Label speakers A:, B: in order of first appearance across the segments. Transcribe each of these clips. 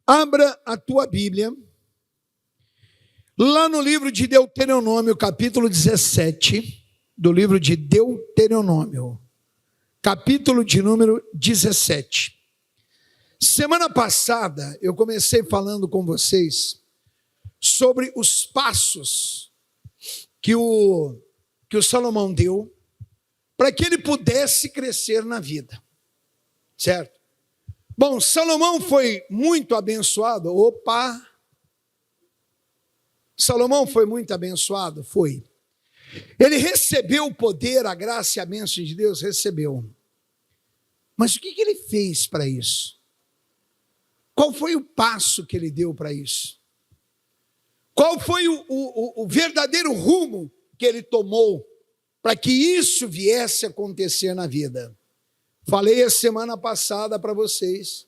A: Abra a tua Bíblia, lá no livro de Deuteronômio, capítulo 17, do livro de Deuteronômio, capítulo de número 17. Semana passada, eu comecei falando com vocês sobre os passos que o Salomão deu para que ele pudesse crescer na vida, certo? Bom, Salomão foi muito abençoado. Salomão foi muito abençoado? Foi. Ele recebeu o poder, a graça e a bênção de Deus? Recebeu. Mas o que ele fez para isso? Qual foi o passo que ele deu para isso? Qual foi o verdadeiro rumo que ele tomou para que isso viesse a acontecer na vida? Falei a semana passada para vocês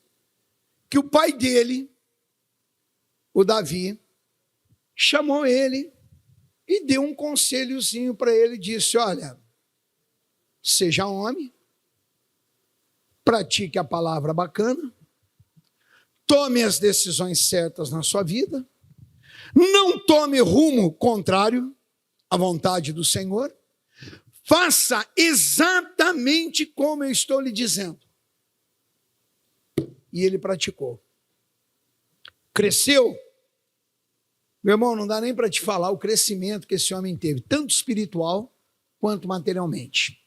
A: que o pai dele, o Davi, chamou ele e deu um conselhozinho para ele, disse: olha, seja homem, pratique a palavra bacana, tome as decisões certas na sua vida, não tome rumo contrário à vontade do Senhor, faça exatamente como eu estou lhe dizendo. E ele praticou. Cresceu. Meu irmão, não dá nem para te falar o crescimento que esse homem teve, tanto espiritual quanto materialmente.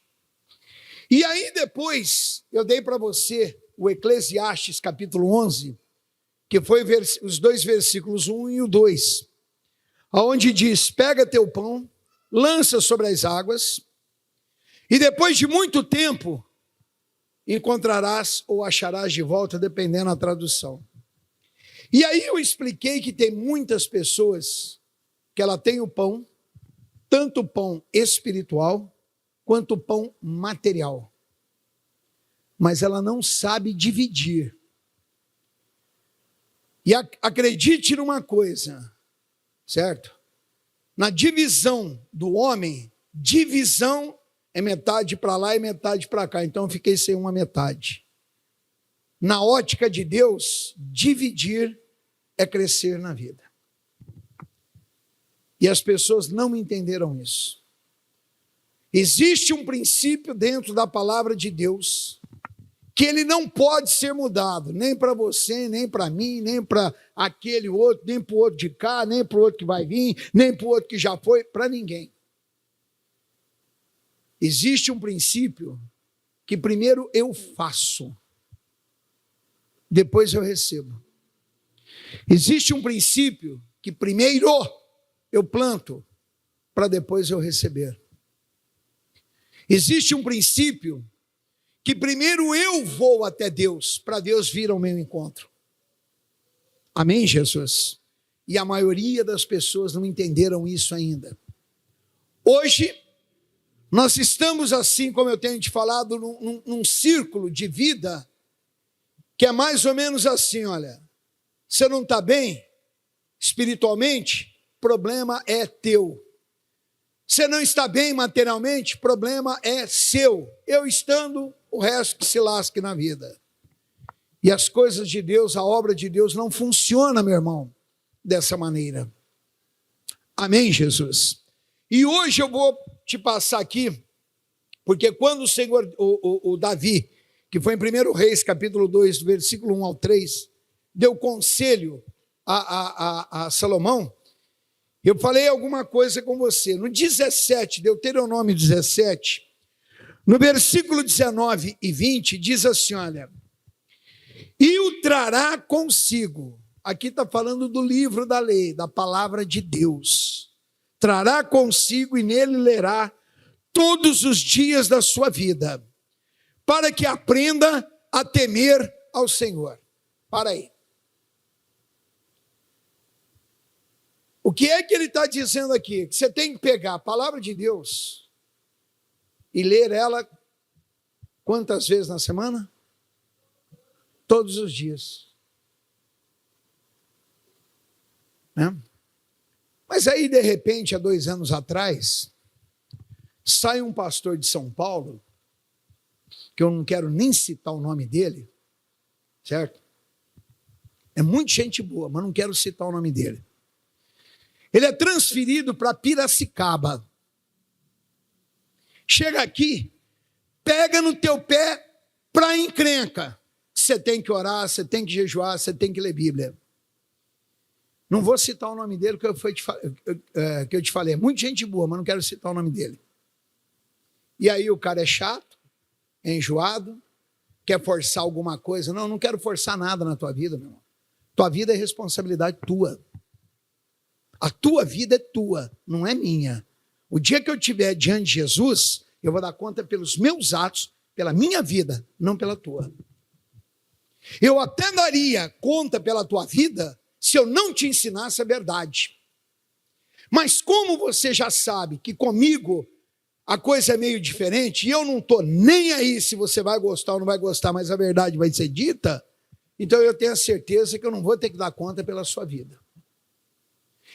A: E aí depois, eu dei para você o Eclesiastes capítulo 11, que foi os dois versículos 1 e o 2, onde diz: pega teu pão, lança sobre as águas, e depois de muito tempo, encontrarás ou acharás de volta, dependendo da tradução. E aí eu expliquei que tem muitas pessoas que ela tem o pão, tanto o pão espiritual, quanto o pão material. Mas ela não sabe dividir. E acredite numa coisa, certo? Na divisão do homem, divisão é metade para lá e metade para cá. Então eu fiquei sem uma metade. Na ótica de Deus, dividir é crescer na vida. E as pessoas não entenderam isso. Existe um princípio dentro da palavra de Deus que ele não pode ser mudado, nem para você, nem para mim, nem para aquele outro, nem para o outro de cá, nem para o outro que vai vir, nem para o outro que já foi, para ninguém. Existe um princípio que primeiro eu faço, depois eu recebo. Existe um princípio que primeiro eu planto, para depois eu receber. Existe um princípio que primeiro eu vou até Deus, para Deus vir ao meu encontro. Amém, Jesus? E a maioria das pessoas não entenderam isso ainda. Hoje, nós estamos assim, como eu tenho te falado, num círculo de vida, que é mais ou menos assim, olha, você não está bem espiritualmente, problema é teu. Você não está bem materialmente, problema é seu. Eu estando, o resto que se lasque na vida. E as coisas de Deus, a obra de Deus não funciona, meu irmão, dessa maneira. Amém, Jesus? E hoje eu vou te passar aqui, porque quando o Senhor, o Davi, que foi em 1 Reis, capítulo 2, versículo 1 ao 3, deu conselho a Salomão, eu falei alguma coisa com você. No 17, Deuteronômio 17, no versículo 19 e 20, diz assim, olha, e o trará consigo. Aqui está falando do livro da lei, da palavra de Deus. Trará consigo e nele lerá todos os dias da sua vida, para que aprenda a temer ao Senhor. Para aí. O que é que ele está dizendo aqui? Que você tem que pegar a palavra de Deus e ler ela quantas vezes na semana? Todos os dias. Né? Mas aí, de repente, há 2 anos atrás, sai um pastor de São Paulo, que eu não quero nem citar o nome dele, certo? é muito gente boa, mas não quero citar o nome dele. Ele é transferido para Piracicaba. Chega aqui, pega no teu pé para encrenca. Você tem que orar, você tem que jejuar, você tem que ler Bíblia. Não vou citar o nome dele, que eu te falei. É muita gente boa, mas não quero citar o nome dele. E aí o cara é chato, é enjoado, quer forçar alguma coisa. Não quero forçar nada na tua vida, meu irmão. Tua vida é responsabilidade tua. A tua vida é tua, não é minha. O dia que eu estiver diante de Jesus, eu vou dar conta pelos meus atos, pela minha vida, não pela tua. Eu até daria conta pela tua vida se eu não te ensinasse a verdade. Mas como você já sabe que comigo a coisa é meio diferente, e eu não estou nem aí se você vai gostar ou não vai gostar, mas a verdade vai ser dita, então eu tenho a certeza que eu não vou ter que dar conta pela sua vida.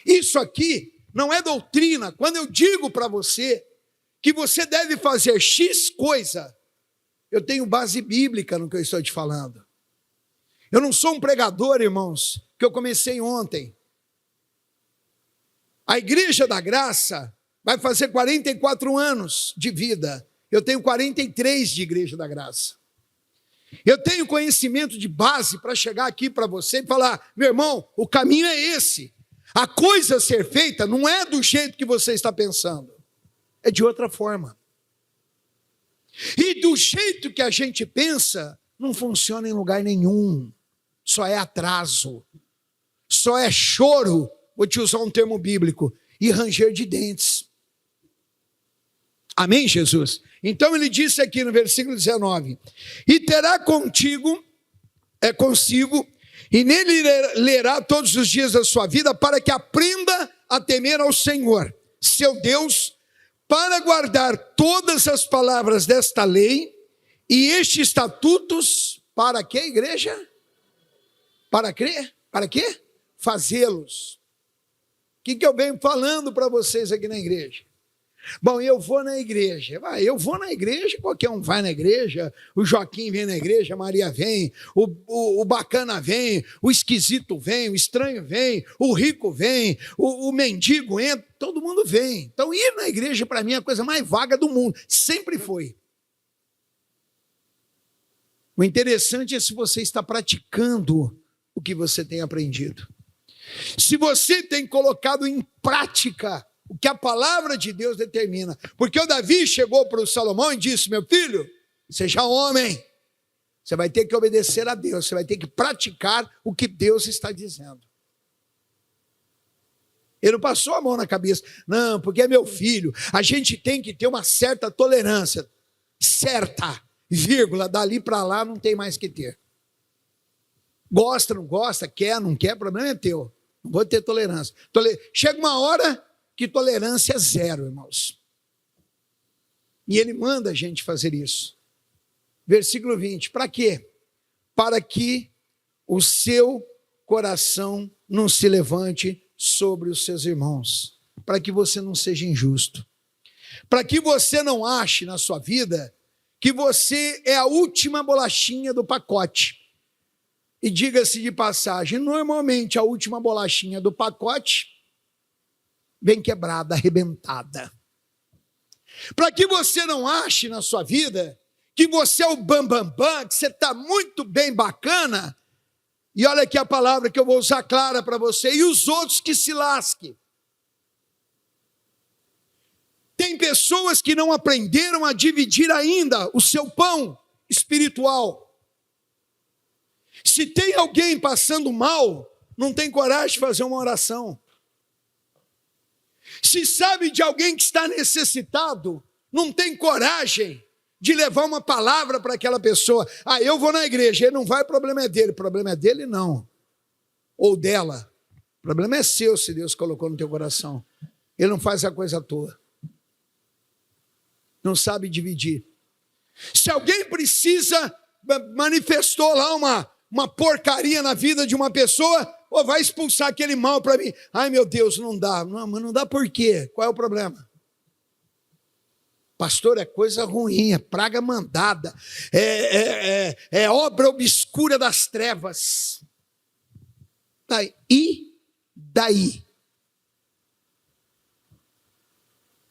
A: Isso aqui não é doutrina. Quando eu digo para você que você deve fazer X coisa, eu tenho base bíblica no que eu estou te falando. Eu não sou um pregador, irmãos, que eu comecei ontem. A Igreja da Graça vai fazer 44 anos de vida. Eu tenho 43 de Igreja da Graça. Eu tenho conhecimento de base para chegar aqui para você e falar, meu irmão, o caminho é esse. A coisa a ser feita não é do jeito que você está pensando. É de outra forma. E do jeito que a gente pensa, não funciona em lugar nenhum. Só é atraso. Só é choro, vou te usar um termo bíblico, e ranger de dentes. Amém, Jesus? Então ele disse aqui no versículo 19, e terá consigo, e nele lerá todos os dias da sua vida, para que aprenda a temer ao Senhor, seu Deus, para guardar todas as palavras desta lei, e estes estatutos, para que, igreja? Para quê? Para quê? Fazê-los. O que eu venho falando para vocês aqui na igreja? Bom, eu vou na igreja. Eu vou na igreja, qualquer um vai na igreja. O Joaquim vem na igreja, a Maria vem, o bacana vem, o esquisito vem, o estranho vem, o rico vem, o mendigo entra, todo mundo vem. Então ir na igreja para mim é a coisa mais vaga do mundo. Sempre foi. O interessante é se você está praticando o que você tem aprendido. Se você tem colocado em prática o que a palavra de Deus determina. Porque o Davi chegou para o Salomão e disse, meu filho, seja homem. Você vai ter que obedecer a Deus. Você vai ter que praticar o que Deus está dizendo. Ele não passou a mão na cabeça. Não, porque é meu filho. A gente tem que ter uma certa tolerância. Certa, vírgula, dali para lá não tem mais que ter. Gosta, não gosta, quer, não quer, o problema é teu. Não vou ter tolerância. Chega uma hora que tolerância é zero, irmãos. E ele manda a gente fazer isso. Versículo 20, para quê? Para que o seu coração não se levante sobre os seus irmãos. Para que você não seja injusto. Para que você não ache na sua vida que você é a última bolachinha do pacote. E diga-se de passagem, normalmente a última bolachinha do pacote vem quebrada, arrebentada. Para que você não ache na sua vida que você é o bambambam, que você está muito bem bacana, e olha aqui a palavra que eu vou usar clara para você, e os outros que se lasquem. Tem pessoas que não aprenderam a dividir ainda o seu pão espiritual. Se tem alguém passando mal, não tem coragem de fazer uma oração. Se sabe de alguém que está necessitado, não tem coragem de levar uma palavra para aquela pessoa. Eu vou na igreja, ele não vai, o problema é dele. O problema é dele, não. Ou dela. O problema é seu, se Deus colocou no teu coração. Ele não faz a coisa à toa. Não sabe dividir. Se alguém manifestou lá uma porcaria na vida de uma pessoa, vai expulsar aquele mal para mim. Ai, meu Deus, não dá. Não, mas não dá por quê? Qual é o problema? Pastor, é coisa ruim, é praga mandada, é obra obscura das trevas. Tá, e daí?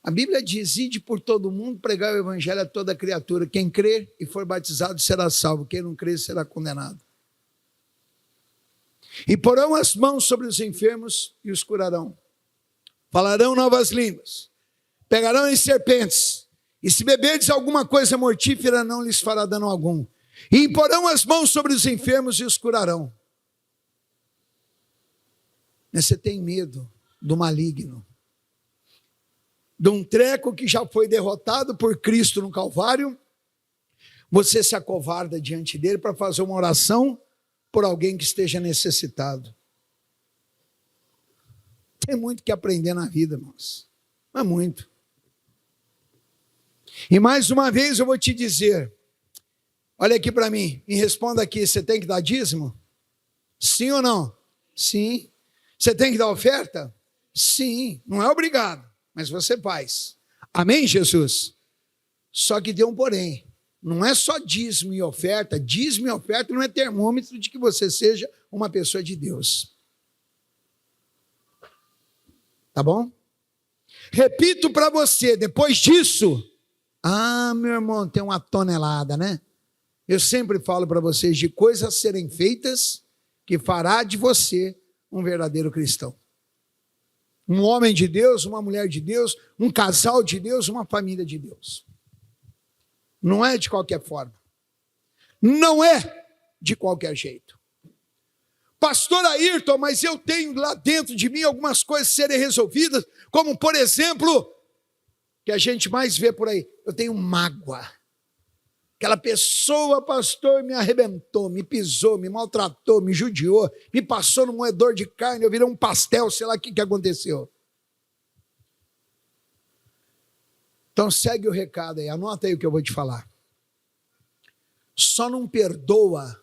A: A Bíblia diz: ide por todo mundo, pregar o evangelho a toda criatura. Quem crer e for batizado será salvo, quem não crer será condenado. E porão as mãos sobre os enfermos e os curarão. Falarão novas línguas, pegarão em serpentes, e se beberdes alguma coisa mortífera, não lhes fará dano algum. E imporão as mãos sobre os enfermos e os curarão. Mas você tem medo do maligno, de um treco que já foi derrotado por Cristo no Calvário, você se acovarda diante dele para fazer uma oração por alguém que esteja necessitado. Tem muito que aprender na vida, irmãos. Mas muito. E mais uma vez eu vou te dizer, olha aqui para mim, me responda aqui, você tem que dar dízimo? Sim ou não? Sim. Você tem que dar oferta? Sim. Não é obrigado, mas você faz. Amém, Jesus? Só que tem um porém. Não é só dízimo e oferta não é termômetro de que você seja uma pessoa de Deus. Tá bom? Repito para você, depois disso, meu irmão, tem uma tonelada, né? Eu sempre falo para vocês de coisas a serem feitas que fará de você um verdadeiro cristão. Um homem de Deus, uma mulher de Deus, um casal de Deus, uma família de Deus. Não é de qualquer forma. Não é de qualquer jeito. Pastor Ayrton, mas eu tenho lá dentro de mim algumas coisas a serem resolvidas, como por exemplo, que a gente mais vê por aí, eu tenho mágoa. Aquela pessoa, pastor, me arrebentou, me pisou, me maltratou, me judiou, me passou no moedor de carne, eu virei um pastel, sei lá o que aconteceu. Então segue o recado aí, anota aí o que eu vou te falar. Só não perdoa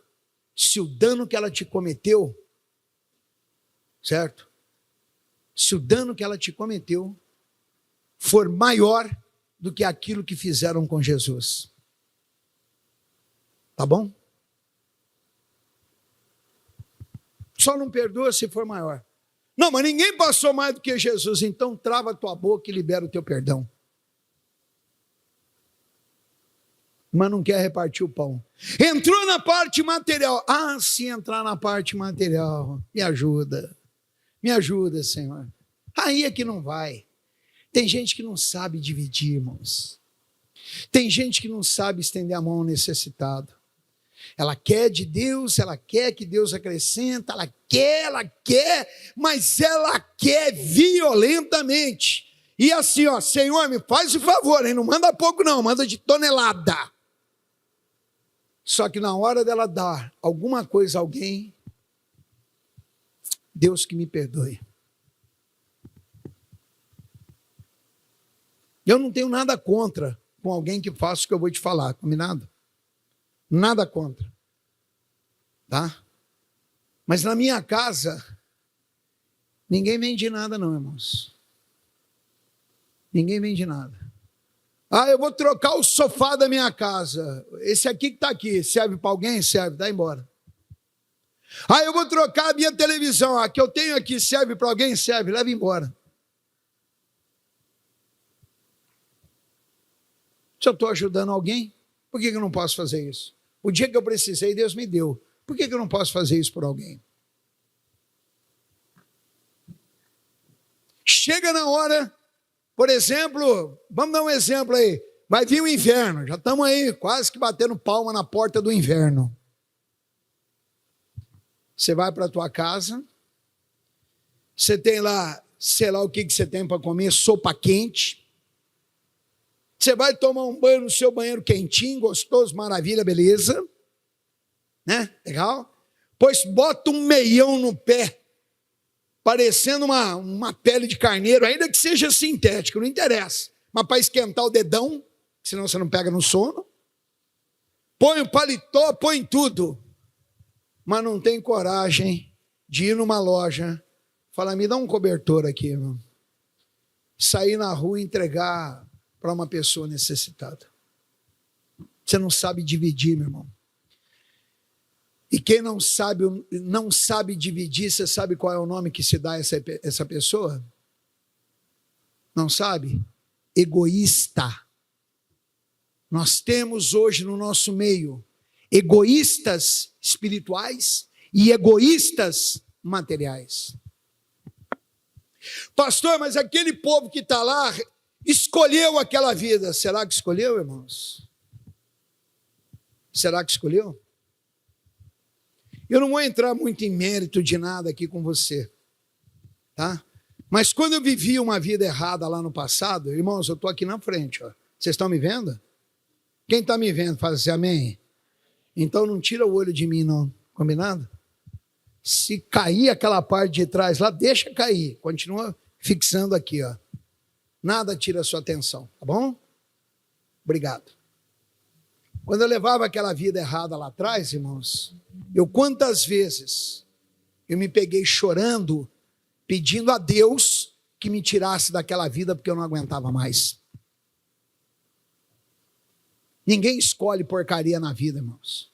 A: se o dano que ela te cometeu, certo? Se o dano que ela te cometeu for maior do que aquilo que fizeram com Jesus. Tá bom? Só não perdoa se for maior. Não, mas ninguém passou mais do que Jesus, então trava a tua boca e libera o teu perdão. Mas não quer repartir o pão. Entrou na parte material. Se entrar na parte material, me ajuda. Me ajuda, Senhor. Aí é que não vai. Tem gente que não sabe dividir, irmãos. Tem gente que não sabe estender a mão ao necessitado. Ela quer de Deus, ela quer que Deus acrescenta, ela quer, mas ela quer violentamente. E assim, Senhor, me faz o favor, hein? Não manda pouco não, manda de tonelada. Só que na hora dela dar alguma coisa a alguém, Deus que me perdoe. Eu não tenho nada contra com alguém que faça o que eu vou te falar, combinado? Nada contra. Tá? Mas na minha casa, ninguém vende nada não, irmãos. Ninguém vende nada. Eu vou trocar o sofá da minha casa. Esse aqui que está aqui, serve para alguém? Serve, dá embora. Eu vou trocar a minha televisão. A que eu tenho aqui serve para alguém? Serve, leva embora. Se eu estou ajudando alguém, por que eu não posso fazer isso? O dia que eu precisei, Deus me deu. Por que eu não posso fazer isso por alguém? Chega na hora, por exemplo, vamos dar um exemplo aí. Vai vir o inverno, já estamos aí quase que batendo palma na porta do inverno. Você vai para a tua casa, você tem lá, sei lá o que você tem para comer, sopa quente. Você vai tomar um banho no seu banheiro quentinho, gostoso, maravilha, beleza. Né? Legal? Pois bota um meião no pé, parecendo uma pele de carneiro, ainda que seja sintético, não interessa. Mas para esquentar o dedão, senão você não pega no sono. Põe o paletó, põe tudo. Mas não tem coragem de ir numa loja, falar, me dá um cobertor aqui, irmão. Sair na rua e entregar para uma pessoa necessitada. Você não sabe dividir, meu irmão. E quem não sabe dividir, você sabe qual é o nome que se dá a essa pessoa? Não sabe? Egoísta. Nós temos hoje no nosso meio egoístas espirituais e egoístas materiais. Pastor, mas aquele povo que está lá escolheu aquela vida. Será que escolheu, irmãos? Será que escolheu? Eu não vou entrar muito em mérito de nada aqui com você, tá? Mas quando eu vivi uma vida errada lá no passado, irmãos, eu estou aqui na frente, ó. Vocês estão me vendo? Quem está me vendo, faz assim, amém? Então não tira o olho de mim, não, combinado? Se cair aquela parte de trás lá, deixa cair, continua fixando aqui, ó. Nada tira a sua atenção, tá bom? Obrigado. Quando eu levava aquela vida errada lá atrás, irmãos, quantas vezes eu me peguei chorando, pedindo a Deus que me tirasse daquela vida porque eu não aguentava mais. Ninguém escolhe porcaria na vida, irmãos.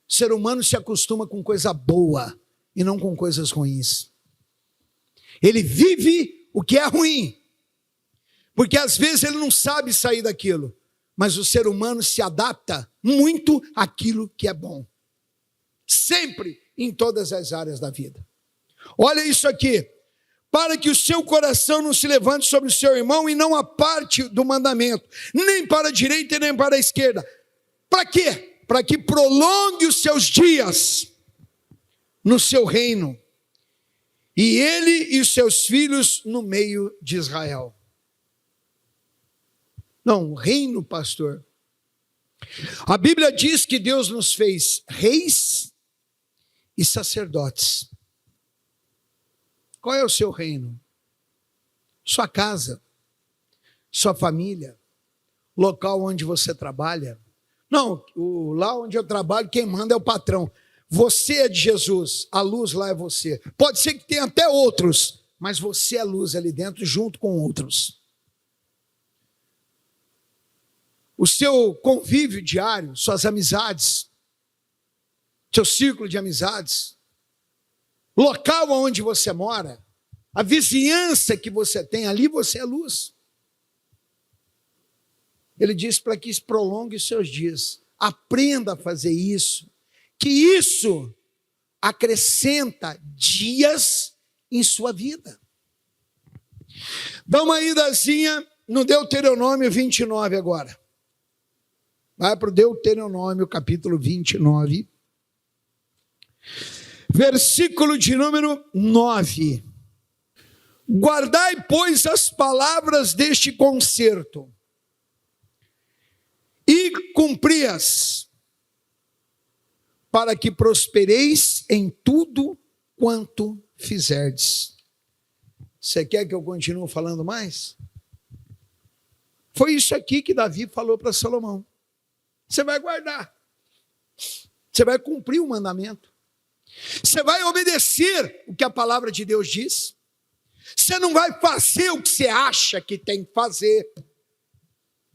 A: O ser humano se acostuma com coisa boa e não com coisas ruins. Ele vive o que é ruim, porque às vezes ele não sabe sair daquilo. Mas o ser humano se adapta muito àquilo que é bom. Sempre, em todas as áreas da vida. Olha isso aqui. Para que o seu coração não se levante sobre o seu irmão e não aparte do mandamento, nem para a direita e nem para a esquerda. Para quê? Para que prolongue os seus dias no seu reino. E ele e os seus filhos no meio de Israel. Não, reino, pastor. A Bíblia diz que Deus nos fez reis e sacerdotes. Qual é o seu reino? Sua casa, sua família, local onde você trabalha. Não, lá onde eu trabalho, quem manda é o patrão. Você é de Jesus, a luz lá é você. Pode ser que tenha até outros, mas você é luz ali dentro junto com outros. O seu convívio diário, suas amizades, seu círculo de amizades, local onde você mora, a vizinhança que você tem, ali você é luz. Ele diz para que prolongue os seus dias. Aprenda a fazer isso, que isso acrescenta dias em sua vida. Dá uma idazinha no Deuteronômio 29 agora. Vai para o Deuteronômio, capítulo 29, versículo de número 9. Guardai, pois, as palavras deste concerto e cumpri-as, para que prospereis em tudo quanto fizerdes. Você quer que eu continue falando mais? Foi isso aqui que Davi falou para Salomão. Você vai guardar. Você vai cumprir o mandamento. Você vai obedecer o que a palavra de Deus diz. Você não vai fazer o que você acha que tem que fazer.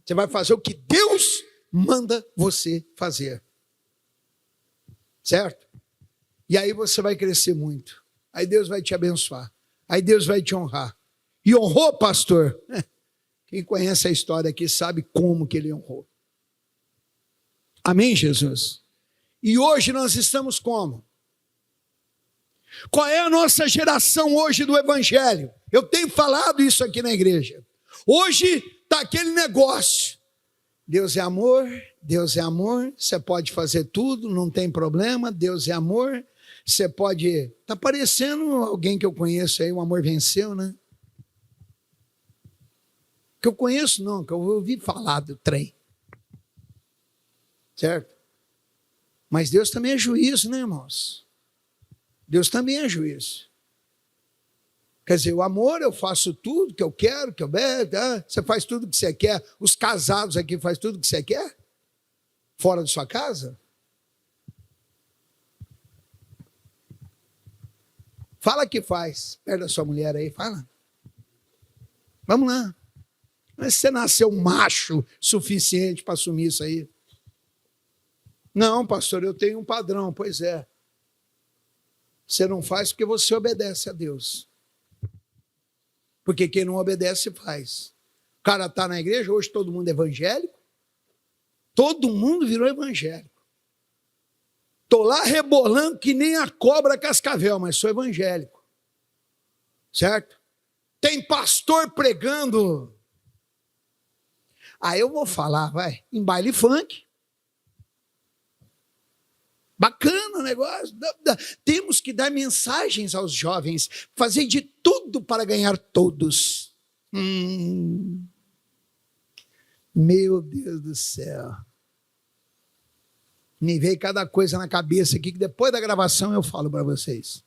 A: Você vai fazer o que Deus manda você fazer. Certo? E aí você vai crescer muito. Aí Deus vai te abençoar. Aí Deus vai te honrar. E honrou, pastor? Quem conhece a história aqui sabe como que ele honrou. Amém, Jesus? E hoje nós estamos como? Qual é a nossa geração hoje do Evangelho? Eu tenho falado isso aqui na igreja. Hoje está aquele negócio. Deus é amor, você pode fazer tudo, não tem problema, Deus é amor, você pode... Está parecendo alguém que eu conheço aí, o amor venceu, né? Que eu conheço não, que eu ouvi falar do trem. Certo? Mas Deus também é juízo, né, irmãos? Deus também é juízo. Quer dizer, o amor, eu faço tudo que eu quero, que eu bebo, você faz tudo que você quer. Os casados aqui fazem tudo que você quer? Fora de sua casa? Fala que faz. Perto da sua mulher aí, fala. Vamos lá. Mas você nasceu macho suficiente para assumir isso aí. Não, pastor, eu tenho um padrão. Pois é. Você não faz porque você obedece a Deus. Porque quem não obedece faz. O cara está na igreja, hoje todo mundo é evangélico. Todo mundo virou evangélico. Estou lá rebolando que nem a cobra cascavel, mas sou evangélico. Certo? Tem pastor pregando. Aí eu vou falar, vai, em baile funk. Bacana o negócio. Temos que dar mensagens aos jovens, fazer de tudo para ganhar todos. Meu Deus do céu. Me veio cada coisa na cabeça aqui, que depois da gravação eu falo para vocês.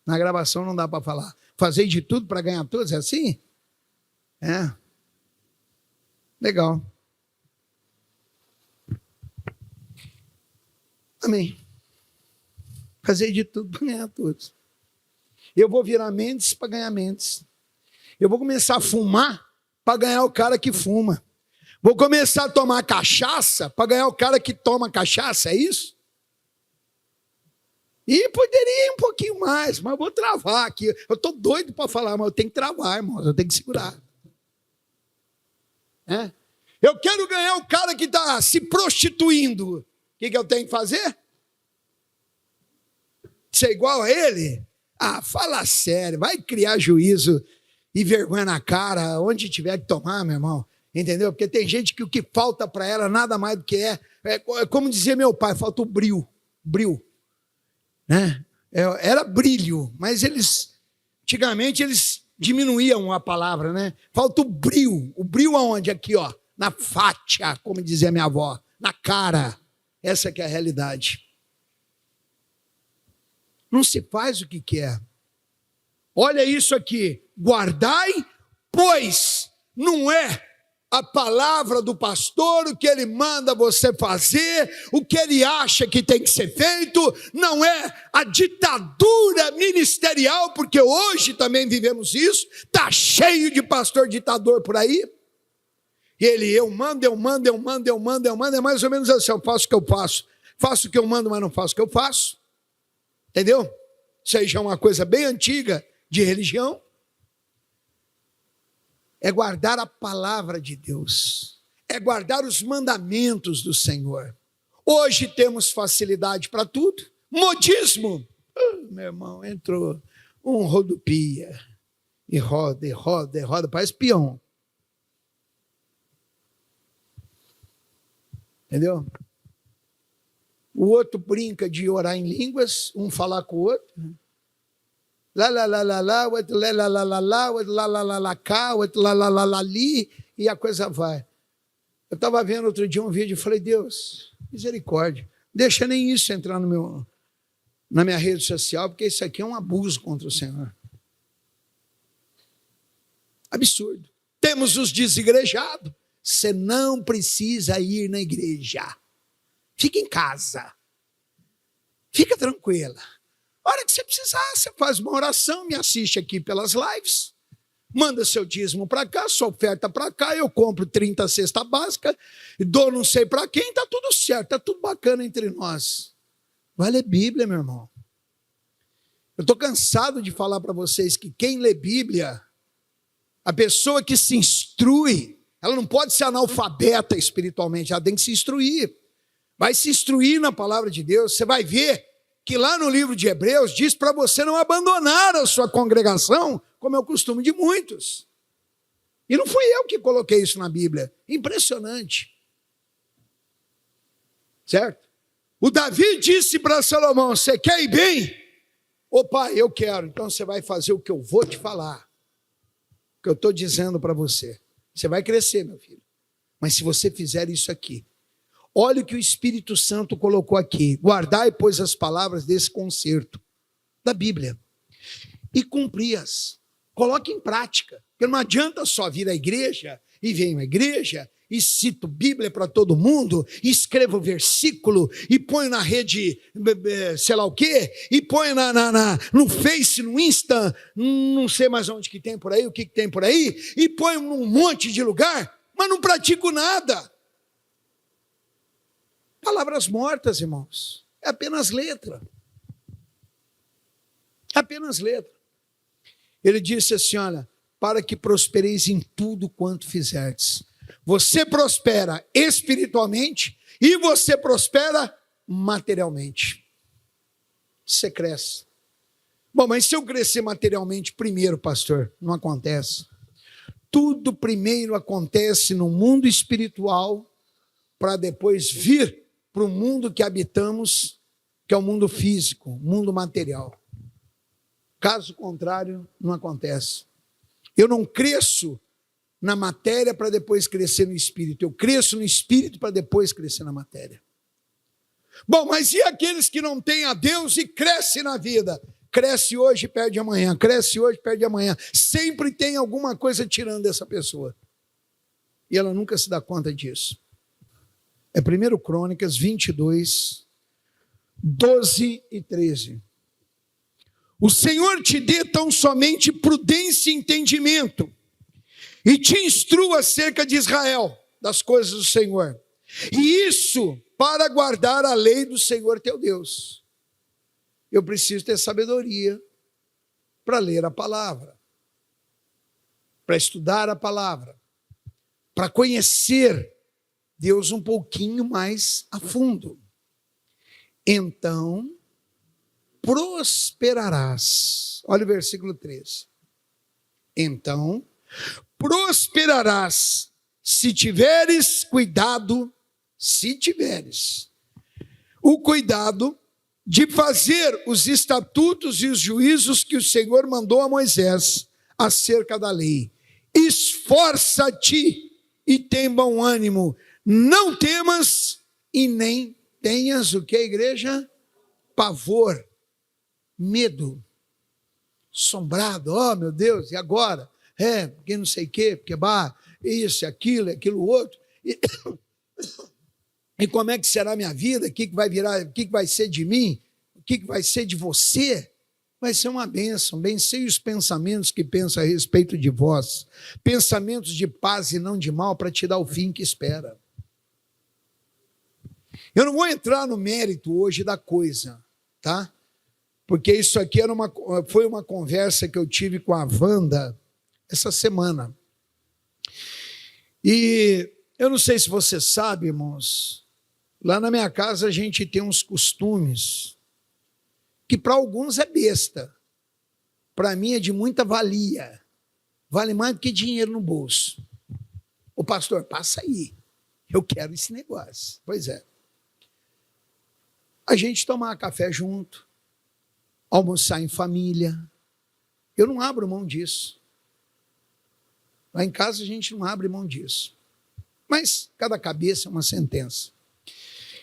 A: Na gravação não dá para falar. Fazer de tudo para ganhar todos, é assim? É. Legal. Amém. Fazer de tudo para ganhar todos. Eu vou virar mentes para ganhar mentes. Eu vou começar a fumar para ganhar o cara que fuma. Vou começar a tomar cachaça para ganhar o cara que toma cachaça, é isso? E poderia ir um pouquinho mais, mas eu vou travar aqui. Eu estou doido para falar, mas eu tenho que travar, irmãos, eu tenho que segurar. É? Eu quero ganhar o cara que está se prostituindo. O que eu tenho que fazer? Ser igual a ele? Ah, fala sério, vai criar juízo e vergonha na cara, onde tiver que tomar, meu irmão. Entendeu? Porque tem gente que o que falta para ela nada mais do que é como dizia meu pai, falta o brilho. Né? Era brilho, mas antigamente eles diminuíam a palavra, né? Falta o brilho aonde? Aqui, ó, na fátia, como dizia minha avó, na cara. Essa que é a realidade. Não se faz o que quer. Olha isso aqui, guardai, pois não é a palavra do pastor, o que ele manda você fazer, o que ele acha que tem que ser feito, não é a ditadura ministerial, porque hoje também vivemos isso, está cheio de pastor ditador por aí. Eu mando, é mais ou menos assim, eu faço o que eu faço. Faço o que eu mando, mas não faço o que eu faço. Entendeu? Isso aí já é uma coisa bem antiga de religião. É guardar a palavra de Deus. É guardar os mandamentos do Senhor. Hoje temos facilidade para tudo. Modismo. Meu irmão, entrou um rodopia. E roda, parece peão. Entendeu? O outro brinca de orar em línguas, um falar com o outro. Lá, o outro lá, o outro lá, cá, o outro lá, ali, e a coisa vai. Eu estava vendo outro dia um vídeo e falei, Deus, misericórdia, deixa nem isso entrar na minha rede social, porque isso aqui é um abuso contra o Senhor. Absurdo. Temos os desigrejados. Você não precisa ir na igreja. Fica em casa. Fica tranquila. A hora que você precisar, você faz uma oração, me assiste aqui pelas lives, manda seu dízimo para cá, sua oferta para cá, eu compro 30 cesta básica, dou não sei para quem, está tudo certo, está tudo bacana entre nós. Vai ler Bíblia, meu irmão. Eu estou cansado de falar para vocês que quem lê Bíblia, a pessoa que se instrui, ela não pode ser analfabeta espiritualmente, ela tem que se instruir. Vai se instruir na palavra de Deus, você vai ver que lá no livro de Hebreus diz para você não abandonar a sua congregação, como é o costume de muitos. E não fui eu que coloquei isso na Bíblia. Impressionante. Certo? O Davi disse para Salomão, você quer ir bem? Ô pai, eu quero. Então você vai fazer o que eu vou te falar. O que eu estou dizendo para você. Você vai crescer, meu filho. Mas se você fizer isso aqui, olha o que o Espírito Santo colocou aqui. Guardai, pois, as palavras desse concerto da Bíblia e cumpri-as. Coloque em prática. Porque não adianta só vir à igreja e venho à igreja e cito Bíblia para todo mundo, e escrevo versículo e ponho na rede, sei lá o quê, e ponho no Face, no Insta, não sei mais onde que tem por aí, o que tem por aí, e ponho num monte de lugar, mas não pratico nada. Palavras mortas, irmãos. É apenas letra. Apenas letra. Ele disse assim, olha, para que prospereis em tudo quanto fizerdes. Você prospera espiritualmente e você prospera materialmente. Você cresce. Bom, mas se eu crescer materialmente primeiro, pastor, não acontece. Tudo primeiro acontece no mundo espiritual para depois vir para o mundo que habitamos, que é o mundo físico, mundo material. Caso contrário, não acontece. Eu não cresço na matéria para depois crescer no espírito. Eu cresço no espírito para depois crescer na matéria. Bom, mas e aqueles que não têm a Deus e crescem na vida? Cresce hoje e perde amanhã, cresce hoje e perde amanhã. Sempre tem alguma coisa tirando essa pessoa. E ela nunca se dá conta disso. É 1 Crônicas 22, 12 e 13. O Senhor te dê tão somente prudência e entendimento, e te instrua acerca de Israel, das coisas do Senhor. E isso para guardar a lei do Senhor teu Deus. Eu preciso ter sabedoria para ler a palavra, para estudar a palavra, para conhecer Deus um pouquinho mais a fundo. Então, prosperarás. Olha o versículo 13. Então, prosperarás se tiveres cuidado, o cuidado de fazer os estatutos e os juízos que o Senhor mandou a Moisés acerca da lei. Esforça-te e tem bom ânimo, não temas e nem tenhas o que, igreja? Pavor, medo, assombrado, oh meu Deus, e agora? Porque não sei o quê, porque isso, aquilo outro. E como é que será a minha vida? O que vai virar? O que vai ser de mim? O que vai ser de você? Vai ser uma bênção. Bem-sei os pensamentos que pensam a respeito de vós. Pensamentos de paz e não de mal, para te dar o fim que espera. Eu não vou entrar no mérito hoje da coisa, tá? Porque isso aqui foi uma conversa que eu tive com a Wanda essa semana. E eu não sei se você sabe, irmãos, lá na minha casa a gente tem uns costumes que para alguns é besta. Para mim é de muita valia. Vale mais do que dinheiro no bolso. Ô pastor, passa aí. Eu quero esse negócio. Pois é. A gente tomar café junto, almoçar em família. Eu não abro mão disso. Lá em casa a gente não abre mão disso. Mas cada cabeça é uma sentença.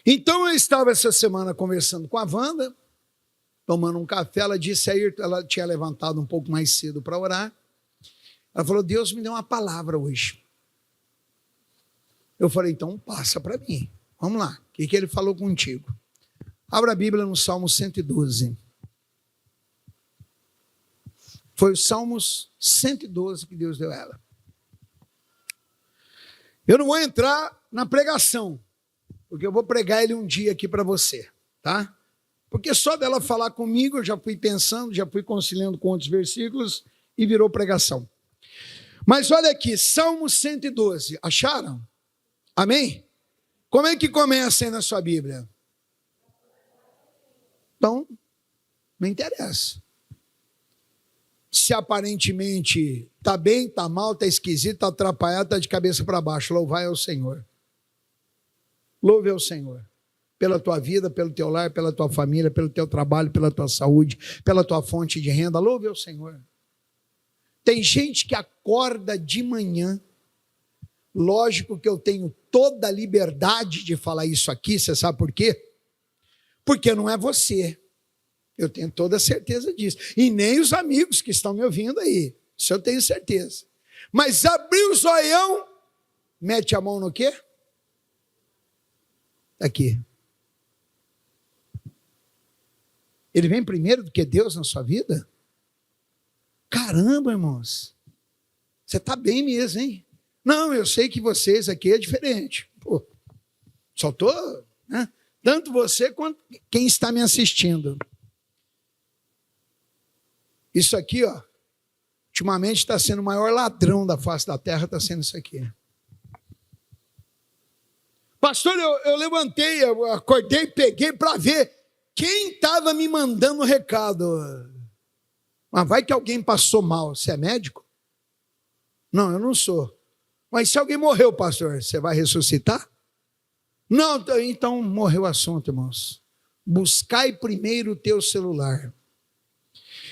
A: Então eu estava essa semana conversando com a Wanda, tomando um café, ela disse aí, ela tinha levantado um pouco mais cedo para orar. Ela falou, Deus me deu uma palavra hoje. Eu falei, então passa para mim. Vamos lá, o que ele falou contigo? Abra a Bíblia no Salmo 112. Foi o Salmos 112 que Deus deu a ela. Eu não vou entrar na pregação, porque eu vou pregar ele um dia aqui para você, tá? Porque só dela falar comigo, eu já fui pensando, já fui conciliando com outros versículos e virou pregação. Mas olha aqui, Salmo 112, acharam? Amém? Como é que começa aí na sua Bíblia? Então, não interessa. Se aparentemente está bem, está mal, está esquisito, está atrapalhado, está de cabeça para baixo, louvai ao Senhor. Louve ao Senhor. Pela tua vida, pelo teu lar, pela tua família, pelo teu trabalho, pela tua saúde, pela tua fonte de renda. Louve ao Senhor. Tem gente que acorda de manhã. Lógico que eu tenho toda a liberdade de falar isso aqui, você sabe por quê? Porque não é você. Eu tenho toda a certeza disso. E nem os amigos que estão me ouvindo aí. Isso eu tenho certeza. Mas abrir o zoião, mete a mão no quê? Aqui. Ele vem primeiro do que Deus na sua vida? Caramba, irmãos. Você está bem mesmo, hein? Não, eu sei que vocês aqui é diferente. Pô, só estou, né? Tanto você quanto quem está me assistindo. Isso aqui, ó, ultimamente está sendo o maior ladrão da face da terra, está sendo isso aqui. Pastor, eu levantei, eu acordei, peguei para ver quem estava me mandando o recado. Mas vai que alguém passou mal. Você é médico? Não, eu não sou. Mas se alguém morreu, pastor, você vai ressuscitar? Não, então morreu o assunto, irmãos. Buscai primeiro o teu celular.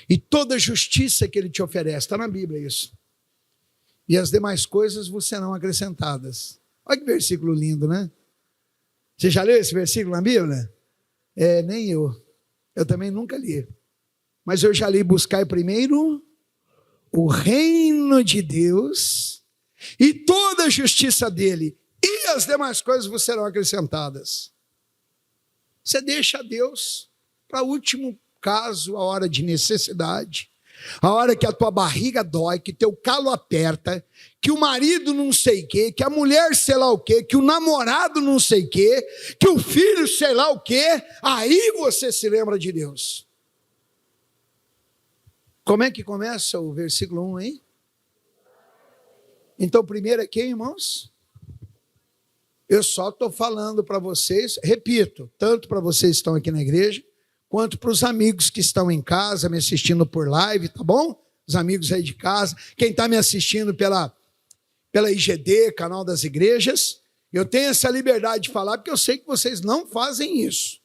A: E toda a justiça que ele te oferece, está na Bíblia isso. E as demais coisas vos serão acrescentadas. Olha que versículo lindo, né? Você já leu esse versículo na Bíblia? Nem eu. Eu também nunca li. Mas eu já li: buscai primeiro o reino de Deus e toda a justiça dele, e as demais coisas vos serão acrescentadas. Você deixa Deus para o último caso, a hora de necessidade, a hora que a tua barriga dói, que teu calo aperta, que o marido não sei o quê, que a mulher sei lá o quê, que o namorado não sei o quê, que o filho sei lá o quê, aí você se lembra de Deus. Como é que começa o versículo 1, hein? Então, primeiro é quem, irmãos? Eu só estou falando para vocês, repito, tanto para vocês que estão aqui na igreja, quanto para os amigos que estão em casa, me assistindo por live, tá bom? Os amigos aí de casa, quem está me assistindo pela IGD, canal das igrejas, eu tenho essa liberdade de falar, porque eu sei que vocês não fazem isso.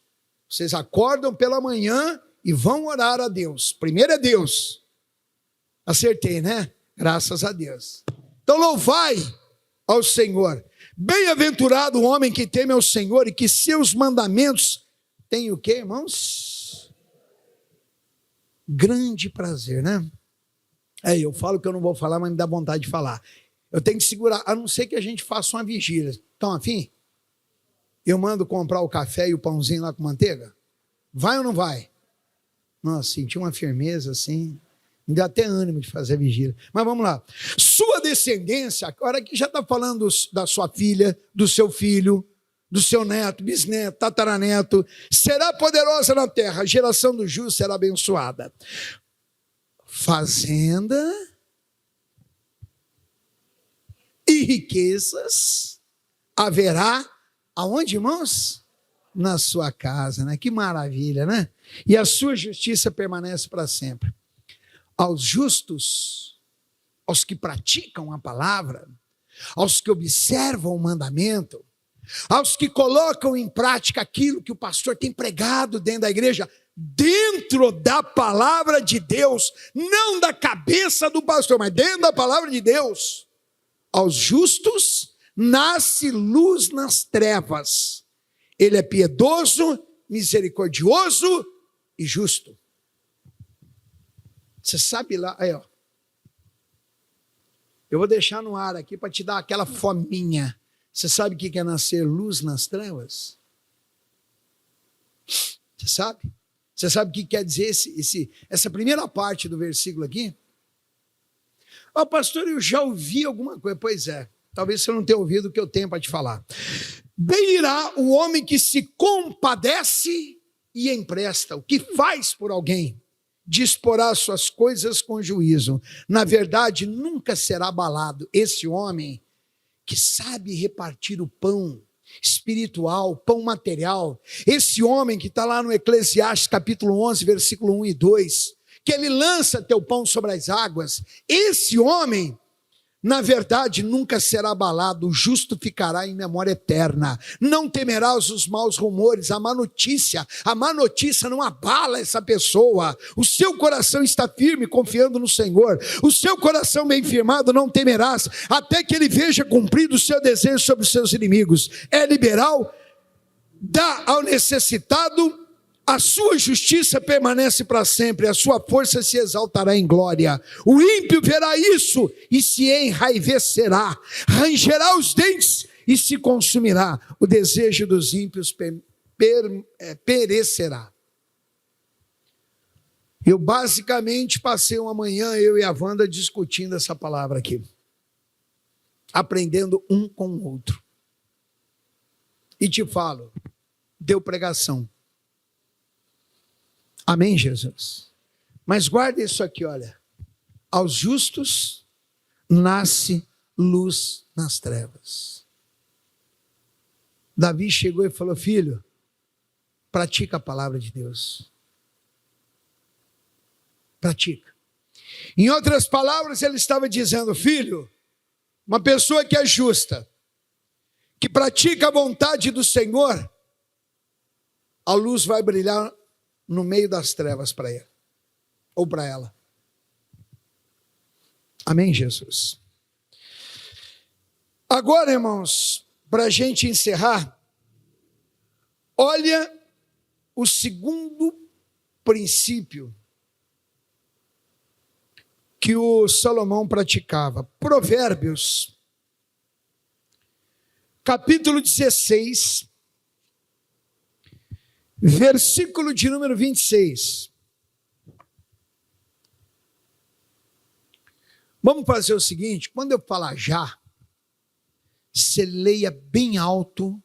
A: Vocês acordam pela manhã e vão orar a Deus. Primeiro é Deus. Acertei, né? Graças a Deus. Então louvai ao Senhor. Bem-aventurado o homem que teme ao Senhor e que seus mandamentos têm o quê, irmãos? Grande prazer, né? Eu falo que eu não vou falar, mas me dá vontade de falar. Eu tenho que segurar, a não ser que a gente faça uma vigília. Estão afim? Eu mando comprar o café e o pãozinho lá com manteiga? Vai ou não vai? Nossa, senti uma firmeza assim, me deu até ânimo de fazer a vigília. Mas vamos lá. Sua descendência, agora que já está falando da sua filha, do seu filho, do seu neto, bisneto, tataraneto, será poderosa na terra, a geração do justo será abençoada. Fazenda e riquezas haverá, aonde, irmãos? Na sua casa, né? Que maravilha, né? E a sua justiça permanece para sempre. Aos justos, aos que praticam a palavra, aos que observam o mandamento, aos que colocam em prática aquilo que o pastor tem pregado dentro da igreja, dentro da palavra de Deus, não da cabeça do pastor, mas dentro da palavra de Deus, aos justos nasce luz nas trevas. Ele é piedoso, misericordioso e justo. Você sabe lá, aí ó, eu vou deixar no ar aqui para te dar aquela fominha. Você sabe o que é nascer luz nas trevas? Você sabe? Você sabe o que quer dizer essa primeira parte do versículo aqui? Pastor, eu já ouvi alguma coisa. Pois é, talvez você não tenha ouvido o que eu tenho para te falar. Bem irá o homem que se compadece e empresta, o que faz por alguém, disporá suas coisas com juízo. Na verdade, nunca será abalado esse homem que sabe repartir o pão espiritual, pão material. Esse homem que está lá no Eclesiastes capítulo 11, versículo 1 e 2, que ele lança teu pão sobre as águas. Esse homem, na verdade, nunca será abalado, o justo ficará em memória eterna. Não temerás os maus rumores, a má notícia não abala essa pessoa. O seu coração está firme, confiando no Senhor. O seu coração bem firmado não temerás, até que ele veja cumprido o seu desejo sobre os seus inimigos. É liberal, dá ao necessitado, a sua justiça permanece para sempre, a sua força se exaltará em glória. O ímpio verá isso e se enraivecerá, rangerá os dentes e se consumirá. O desejo dos ímpios perecerá. Eu basicamente passei uma manhã, eu e a Wanda, discutindo essa palavra aqui, aprendendo um com o outro. E te falo, deu pregação. Amém, Jesus? Mas guarda isso aqui, olha. Aos justos nasce luz nas trevas. Davi chegou e falou: filho, pratica a palavra de Deus. Pratica. Em outras palavras, ele estava dizendo: filho, uma pessoa que é justa, que pratica a vontade do Senhor, a luz vai brilhar no meio das trevas para ele, ou para ela. Amém, Jesus? Agora, irmãos, para a gente encerrar, olha o segundo princípio que o Salomão praticava. Provérbios, capítulo 16, versículo de número 26. Vamos fazer o seguinte: quando eu falar já, você leia bem alto,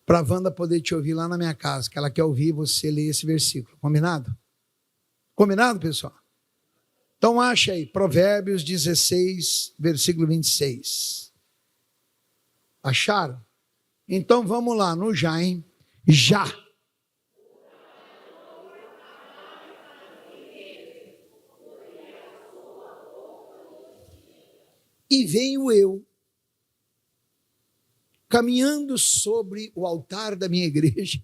A: para a Wanda poder te ouvir lá na minha casa, que ela quer ouvir você ler esse versículo. Combinado? Combinado, pessoal? Então acha aí, Provérbios 16, versículo 26. Acharam? Então vamos lá, no já, hein? Já. E venho eu, caminhando sobre o altar da minha igreja,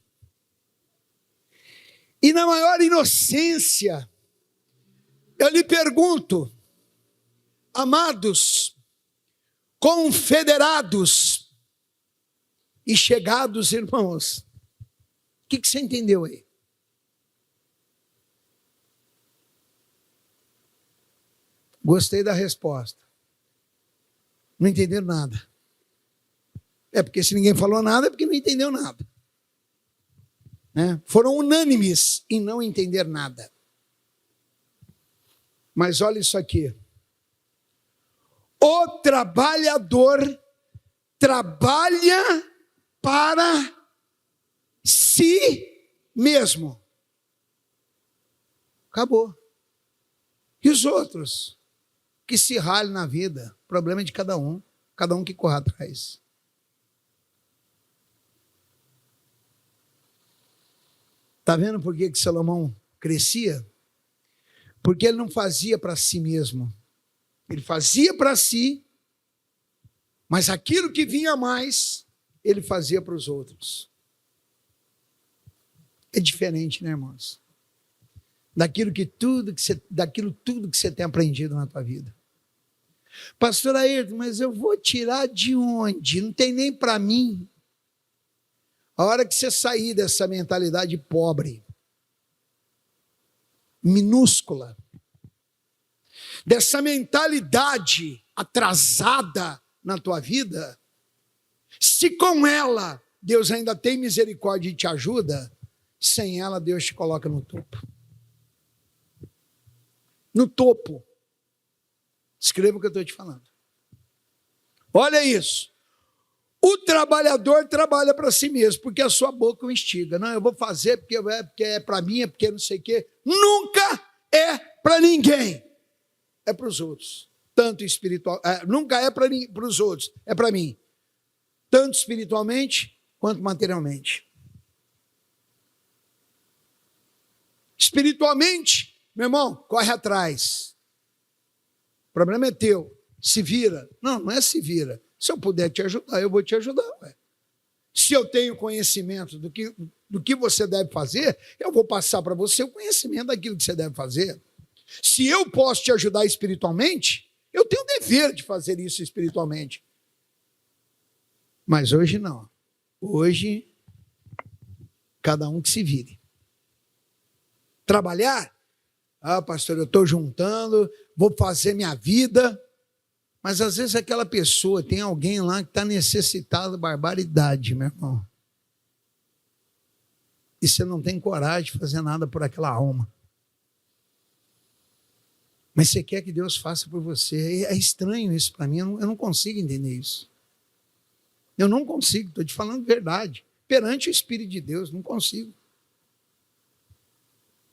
A: e na maior inocência, eu lhe pergunto: amados, confederados e chegados irmãos, o que você entendeu aí? Gostei da resposta. Não entenderam nada. É porque se ninguém falou nada, é porque não entendeu nada. Né? Foram unânimes em não entender nada. Mas olha isso aqui. O trabalhador trabalha para si mesmo. Acabou. E os outros? Que se ralem na vida. O problema é de cada um que corra atrás. Está vendo por que Salomão crescia? Porque ele não fazia para si mesmo. Ele fazia para si, mas aquilo que vinha mais, ele fazia para os outros. É diferente, né, irmãos? Daquilo tudo que você tem aprendido na tua vida. Pastor Ayrton, mas eu vou tirar de onde? Não tem nem para mim. A hora que você sair dessa mentalidade pobre, minúscula, dessa mentalidade atrasada na tua vida, se com ela Deus ainda tem misericórdia e te ajuda, sem ela Deus te coloca no topo. No topo. Escreva o que eu estou te falando. Olha isso. O trabalhador trabalha para si mesmo, porque a sua boca o instiga. Não, eu vou fazer porque é para mim, é porque não sei o quê. Nunca é para ninguém. É para os outros. Tanto espiritual, nunca é para os outros, é para mim. Tanto espiritualmente quanto materialmente. Espiritualmente, meu irmão, corre atrás. O problema é teu. Se vira. Não é se vira. Se eu puder te ajudar, eu vou te ajudar. Ué. Se eu tenho conhecimento do que você deve fazer, eu vou passar para você o conhecimento daquilo que você deve fazer. Se eu posso te ajudar espiritualmente, eu tenho o dever de fazer isso espiritualmente. Mas hoje não. Hoje, cada um que se vire. Trabalhar? Pastor, eu estou juntando, vou fazer minha vida. Mas às vezes aquela pessoa, tem alguém lá que está necessitado de barbaridade, meu irmão. E você não tem coragem de fazer nada por aquela alma. Mas você quer que Deus faça por você. É estranho isso para mim, eu não consigo entender isso. Eu não consigo, estou te falando verdade. Perante o Espírito de Deus, não consigo.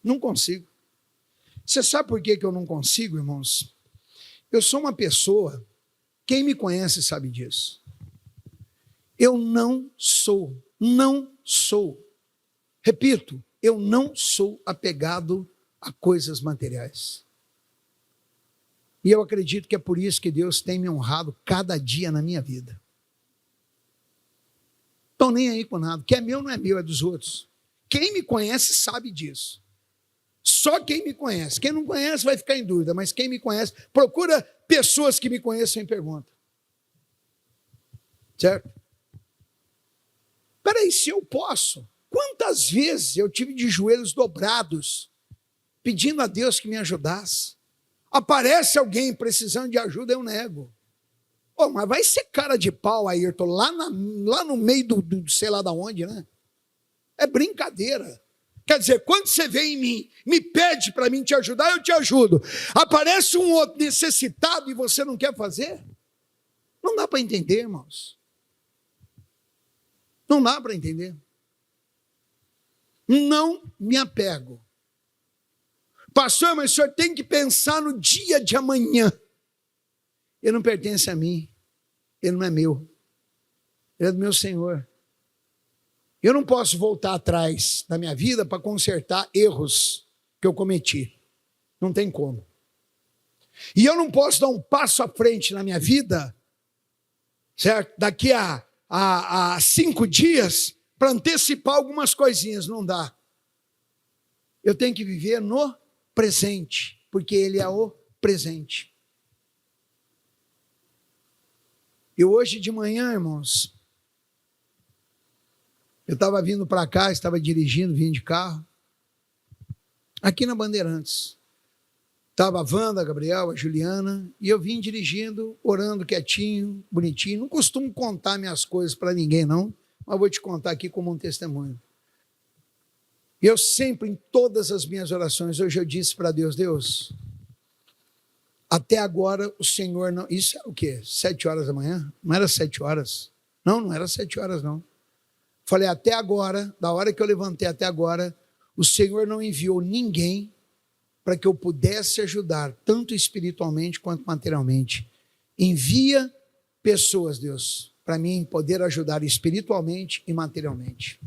A: Não consigo. Você sabe por que eu não consigo, irmãos? Eu sou uma pessoa, quem me conhece sabe disso. Eu não sou, repito, eu não sou apegado a coisas materiais. E eu acredito que é por isso que Deus tem me honrado cada dia na minha vida. Estou nem aí com nada. O que é meu não é meu, é dos outros. Quem me conhece sabe disso. Só quem me conhece. Quem não conhece vai ficar em dúvida, mas quem me conhece, procura pessoas que me conheçam e pergunta. Certo? Peraí, se eu posso, quantas vezes eu tive de joelhos dobrados, pedindo a Deus que me ajudasse? Aparece alguém precisando de ajuda, eu nego. Oh, mas vai ser cara de pau, Ayrton, lá no meio do sei lá da onde, né? É brincadeira. Quer dizer, quando você vem em mim, me pede para mim te ajudar, eu te ajudo. Aparece um outro necessitado e você não quer fazer? Não dá para entender, irmãos. Não dá para entender. Não me apego. Pastor, mas o senhor tem que pensar no dia de amanhã. Ele não pertence a mim. Ele não é meu. Ele é do meu Senhor. Eu não posso voltar atrás da minha vida para consertar erros que eu cometi. Não tem como. E eu não posso dar um passo à frente na minha vida, certo? Daqui a 5 dias, para antecipar algumas coisinhas. Não dá. Eu tenho que viver no presente, porque Ele é o presente. E hoje de manhã, irmãos, eu estava vindo para cá, estava dirigindo, vindo de carro, aqui na Bandeirantes. Estava a Wanda, a Gabriel, a Juliana, e eu vim dirigindo, orando quietinho, bonitinho. Não costumo contar minhas coisas para ninguém, não, mas vou te contar aqui como um testemunho. Eu sempre, em todas as minhas orações, hoje eu disse para Deus, Deus, até agora o Senhor não... Isso era o quê? 7 horas da manhã? Não era 7 horas? Não era 7 horas, não. Falei, até agora, da hora que eu levantei até agora, o Senhor não enviou ninguém para que eu pudesse ajudar, tanto espiritualmente quanto materialmente. Envia pessoas, Deus, para mim poder ajudar espiritualmente e materialmente.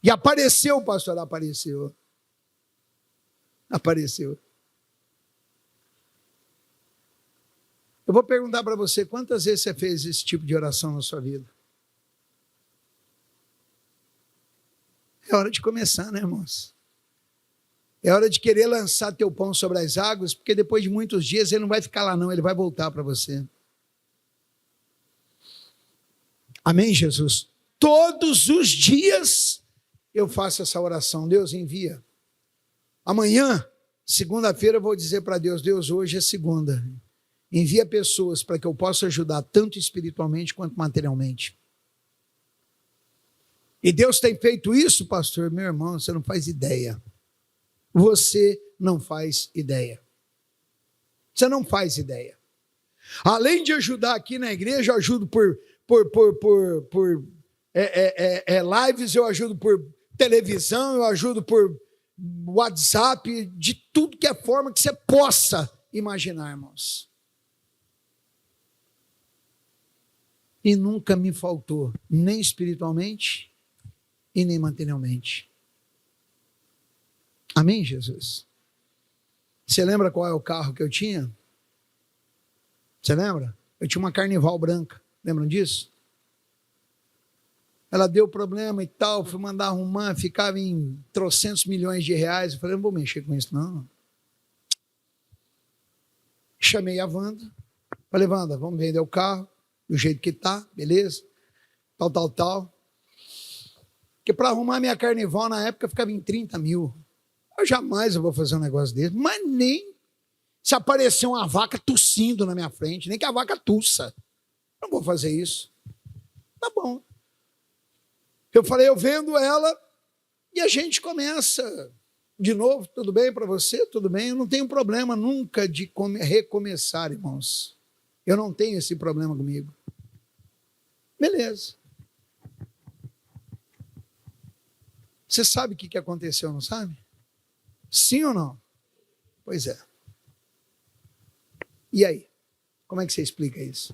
A: E apareceu, pastor, apareceu. Eu vou perguntar para você, quantas vezes você fez esse tipo de oração na sua vida? É hora de começar, né, irmãos? É hora de querer lançar teu pão sobre as águas, porque depois de muitos dias ele não vai ficar lá não, ele vai voltar para você. Amém, Jesus? Todos os dias eu faço essa oração, Deus envia. Amanhã, segunda-feira, eu vou dizer para Deus, Deus, hoje é segunda. Envia pessoas para que eu possa ajudar tanto espiritualmente quanto materialmente. E Deus tem feito isso, pastor? Meu irmão, você não faz ideia. Você não faz ideia. Você não faz ideia. Além de ajudar aqui na igreja, eu ajudo por lives, eu ajudo por televisão, eu ajudo por WhatsApp, de tudo que é forma que você possa imaginar, irmãos. E nunca me faltou, nem espiritualmente e nem materialmente. Amém, Jesus? Você lembra qual é o carro que eu tinha? Você lembra? Eu tinha uma Carnival branca, lembram disso? Ela deu problema e tal, fui mandar arrumar, ficava em trocentos milhões de reais. Eu falei, não vou mexer com isso, não. Chamei a Wanda, falei, Wanda, vamos vender o carro, do jeito que está, beleza? Tal. Porque para arrumar minha Carnival na época ficava em 30 mil. Eu jamais vou fazer um negócio desse, mas nem se aparecer uma vaca tossindo na minha frente, nem que a vaca tussa. Não vou fazer isso. Tá bom. Eu falei, eu vendo ela e a gente começa de novo. Tudo bem para você? Tudo bem? Eu não tenho problema nunca de recomeçar, irmãos. Eu não tenho esse problema comigo. Beleza. Você sabe o que aconteceu, não sabe? Sim ou não? Pois é. E aí? Como é que você explica isso?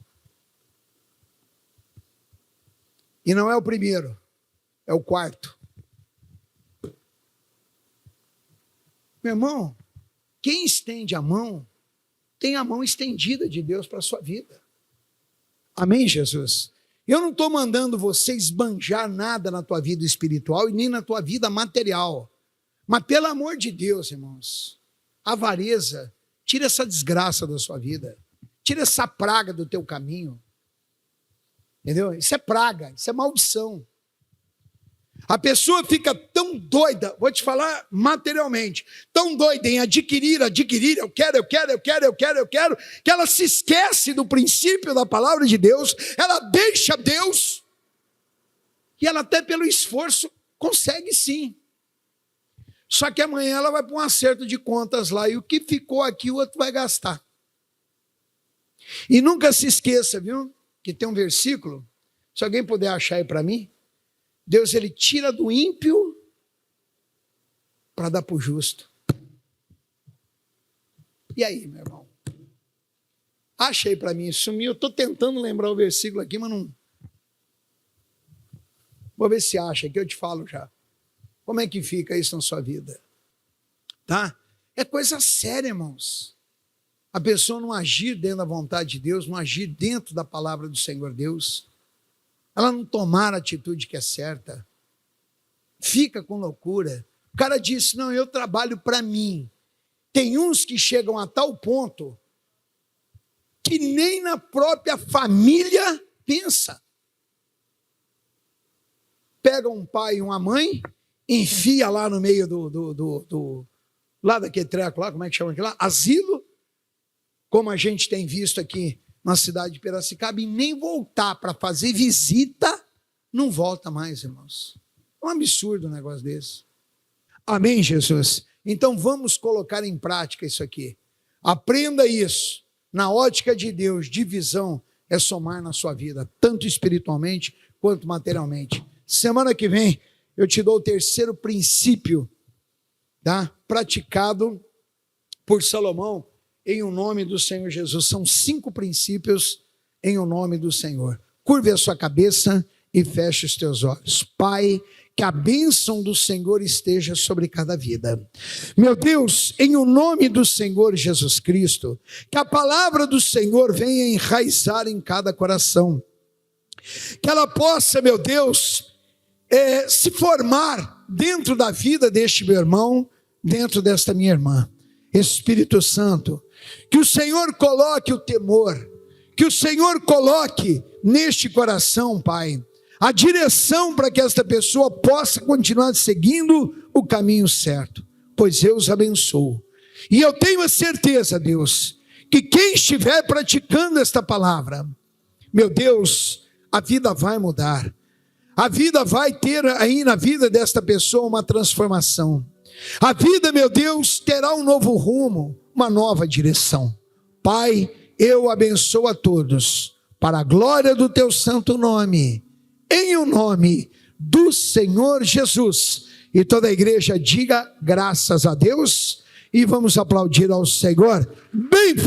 A: E não é o primeiro, é o quarto. Meu irmão, quem estende a mão, tem a mão estendida de Deus para a sua vida. Amém, Jesus? Eu não estou mandando você esbanjar nada na tua vida espiritual e nem na tua vida material. Mas pelo amor de Deus, irmãos, avareza, tira essa desgraça da sua vida. Tira essa praga do teu caminho. Entendeu? Isso é praga, isso é maldição. A pessoa fica tão doida, vou te falar materialmente, tão doida em adquirir, eu quero, que ela se esquece do princípio da palavra de Deus, ela deixa Deus, e ela até pelo esforço consegue sim. Só que amanhã ela vai para um acerto de contas lá, e o que ficou aqui o outro vai gastar. E nunca se esqueça, viu, que tem um versículo, se alguém puder achar aí para mim, Deus, ele tira do ímpio para dar para o justo. E aí, meu irmão? Acha aí para mim, sumiu. Eu estou tentando lembrar o versículo aqui, mas não... Vou ver se acha, que eu te falo já. Como é que fica isso na sua vida? Tá? É coisa séria, irmãos. A pessoa não agir dentro da vontade de Deus, não agir dentro da palavra do Senhor Deus. Ela não tomar a atitude que é certa, fica com loucura. O cara disse, não, eu trabalho para mim. Tem uns que chegam a tal ponto que nem na própria família pensa. Pega um pai e uma mãe, enfia lá no meio lá daquele treco lá, como é que chama aquilo lá? Asilo, como a gente tem visto aqui na cidade de Piracicaba, e nem voltar para fazer visita, não volta mais, irmãos. É um absurdo um negócio desse. Amém, Jesus? Então vamos colocar em prática isso aqui. Aprenda isso. Na ótica de Deus, divisão é somar na sua vida, tanto espiritualmente quanto materialmente. Semana que vem, eu te dou o terceiro princípio, tá? Praticado por Salomão, em o nome do Senhor Jesus. São 5 princípios em o nome do Senhor. Curve a sua cabeça e feche os teus olhos. Pai, que a bênção do Senhor esteja sobre cada vida. Meu Deus, em o nome do Senhor Jesus Cristo, que a palavra do Senhor venha enraizar em cada coração. Que ela possa, meu Deus, se formar dentro da vida deste meu irmão, dentro desta minha irmã. Espírito Santo, que o Senhor coloque o temor, que o Senhor coloque neste coração, Pai, a direção para que esta pessoa possa continuar seguindo o caminho certo, pois eu os abençoo. E eu tenho a certeza, Deus, que quem estiver praticando esta palavra, meu Deus, a vida vai mudar, a vida vai ter aí na vida desta pessoa uma transformação. A vida, meu Deus, terá um novo rumo, uma nova direção. Pai, eu abençoo a todos, para a glória do teu santo nome, em o nome do Senhor Jesus. E toda a igreja diga graças a Deus, e vamos aplaudir ao Senhor bem